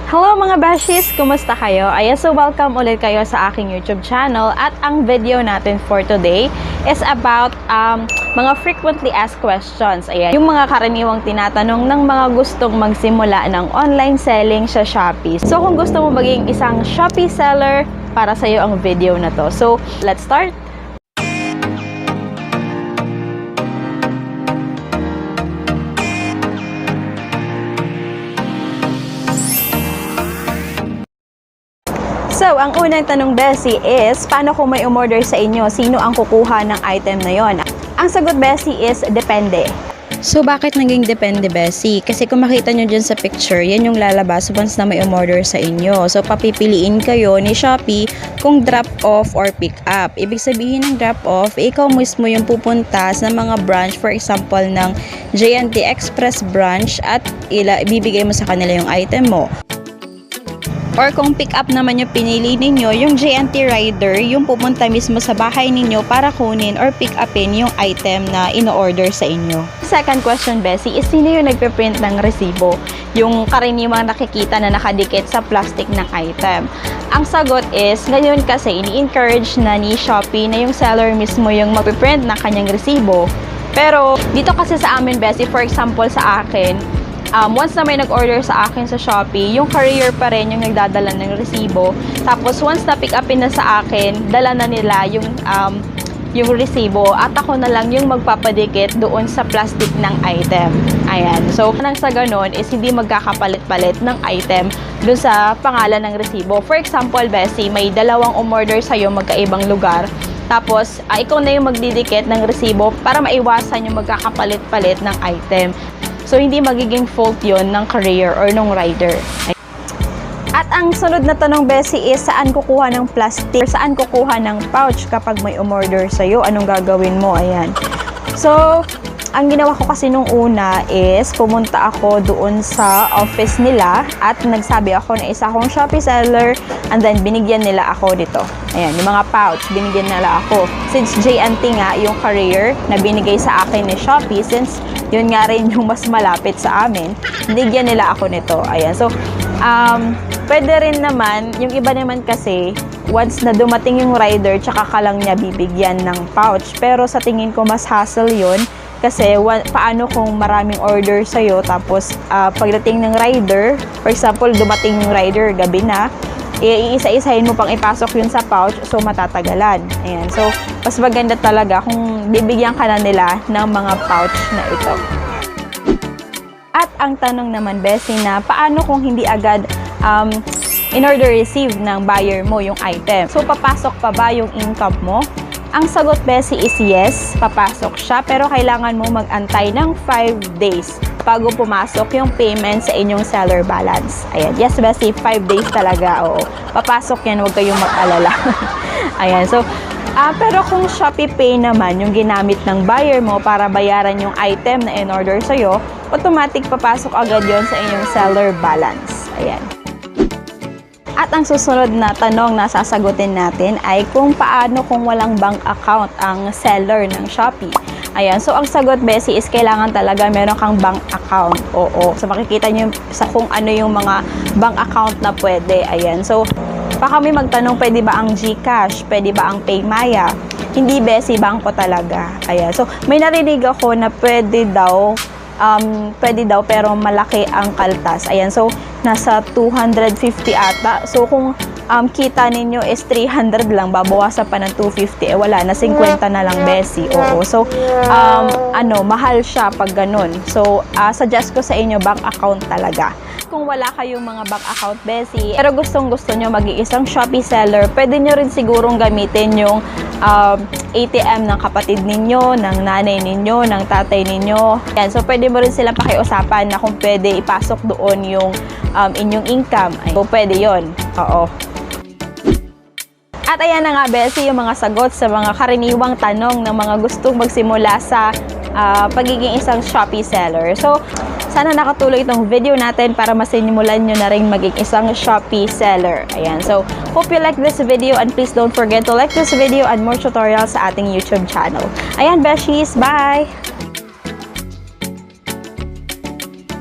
Hello mga beshies! Kumusta kayo? Ayan, so welcome ulit kayo sa aking YouTube channel at ang video natin for today is about mga frequently asked questions. Ayan, yung mga karaniwang tinatanong ng mga gustong magsimula ng online selling sa Shopee. So kung gusto mo maging isang Shopee seller, para sa'yo ang video na to. So let's start! So, ang unang tanong, Bessie, is paano kung may umorder sa inyo? Sino ang kukuha ng item na yon? Ang sagot, Bessie, is depende. So, bakit naging depende, Bessie? Kasi kung makita nyo dyan sa picture, yan yung lalabas once na may umorder sa inyo. So, papipiliin kayo ni Shopee kung drop-off or pick-up. Ibig sabihin ng drop-off, ikaw mismo yung pupunta sa mga branch, for example, ng J&T Express branch at ibibigay mo sa kanila yung item mo. Or kung pick up naman yung pinili ninyo, yung J&T rider, yung pupunta mismo sa bahay ninyo para kunin or pick upin yung item na ino-order sa inyo. Second question, Bessie, is sino yung nagpe-print ng resibo? Yung karaniwang nakikita na nakadikit sa plastic ng item. Ang sagot is, ngayon kasi ini-encourage na ni Shopee na yung seller mismo yung magpe-print ng kanyang resibo. Pero dito kasi sa amin, Bessie, for example sa akin, once na may nag-order sa akin sa Shopee, yung courier pa rin yung nagdadala ng resibo. Tapos once na pick upin na sa akin, dala na nila yung resibo at ako na lang yung magpapadikit doon sa plastic ng item. Ayan. So, nang sa ganun is hindi magkakapalit-palit ng item doon sa pangalan ng resibo. For example, Bessie, may dalawang umorder sa'yo magkaibang lugar. Tapos, ikaw na yung magdidikit ng resibo para maiwasan yung magkakapalit-palit ng item. So, hindi magiging fault yon ng courier or ng rider. At ang sunod na tanong, Bessie, is saan kukuha ng plastic? Saan kukuha ng pouch kapag may umorder sa'yo? Anong gagawin mo? Ayan. So, ang ginawa ko kasi nung una is pumunta ako doon sa office nila at nagsabi ako na isa akong Shopee seller and then binigyan nila ako dito. Ayan, yung mga pouch, binigyan nila ako. Since J&T nga yung courier na binigay sa akin ni Shopee, since yun nga rin yung mas malapit sa amin, binigyan nila ako nito. Ayan, so, pwede rin naman, yung iba naman kasi, once na dumating yung rider, tsaka ka lang niya bibigyan ng pouch. Pero sa tingin ko, mas hassle yun. Kasi paano kung maraming order sa'yo, tapos pagdating ng rider, for example, dumating yung rider gabi na, iisa-isahin mo pang ipasok yun sa pouch, so matatagalan. Ayan. So, mas maganda talaga kung bibigyan ka na nila ng mga pouch na ito. At ang tanong naman, Bessie, na paano kung hindi agad in-order receive ng buyer mo yung item? So, papasok pa ba yung income mo? Ang sagot, Bessie, is yes, papasok siya, pero kailangan mo mag-antay ng 5 days bago pumasok yung payment sa inyong seller balance. Ayan, yes, Bessie, 5 days talaga, oo. Papasok yan, huwag kayong mag-alala. Ayan, so, pero kung Shopee Pay naman, yung ginamit ng buyer mo para bayaran yung item na in-order sa'yo, automatic papasok agad yon sa inyong seller balance. Ayan. At ang susunod na tanong na sasagutin natin ay kung paano kung walang bank account ang seller ng Shopee. Ayan, so ang sagot, Bessie, is kailangan talaga meron kang bank account. Oo. So makikita nyo sa kung ano yung mga bank account na pwede. Ayan, so baka may magtanong, pwede ba ang GCash? Pwede ba ang Paymaya? Hindi, Bessie, bangko talaga. Ayan, so may narinig ako na pwede daw pero malaki ang kaltas. Ayan, so nasa 250 ata. So kung kita ninyo is 300 lang, babawasan pa ng 250, wala na, 50 na lang, Bessie. Oo. So mahal siya pag ganun. So suggest ko sa inyo, bank account talaga. Kung wala kayong mga bank account, Bessie, pero gustong-gusto nyo maging isang Shopee seller, pwede nyo rin sigurong gamitin yung ATM ng kapatid ninyo, ng nanay ninyo, ng tatay ninyo. Yan. So, pwede mo rin silang pakiusapan na kung pwede ipasok doon yung inyong income. So, pwede yon. Oo. At ayan na nga, Bessie, yung mga sagot sa mga karaniwang tanong ng mga gustong magsimula sa pagiging isang Shopee seller. So, sana nakatulong itong video natin para masinimulan nyo na rin maging isang Shopee seller. Ayan. So, hope you like this video and please don't forget to like this video and more tutorials sa ating YouTube channel. Ayan, Beshies. Bye!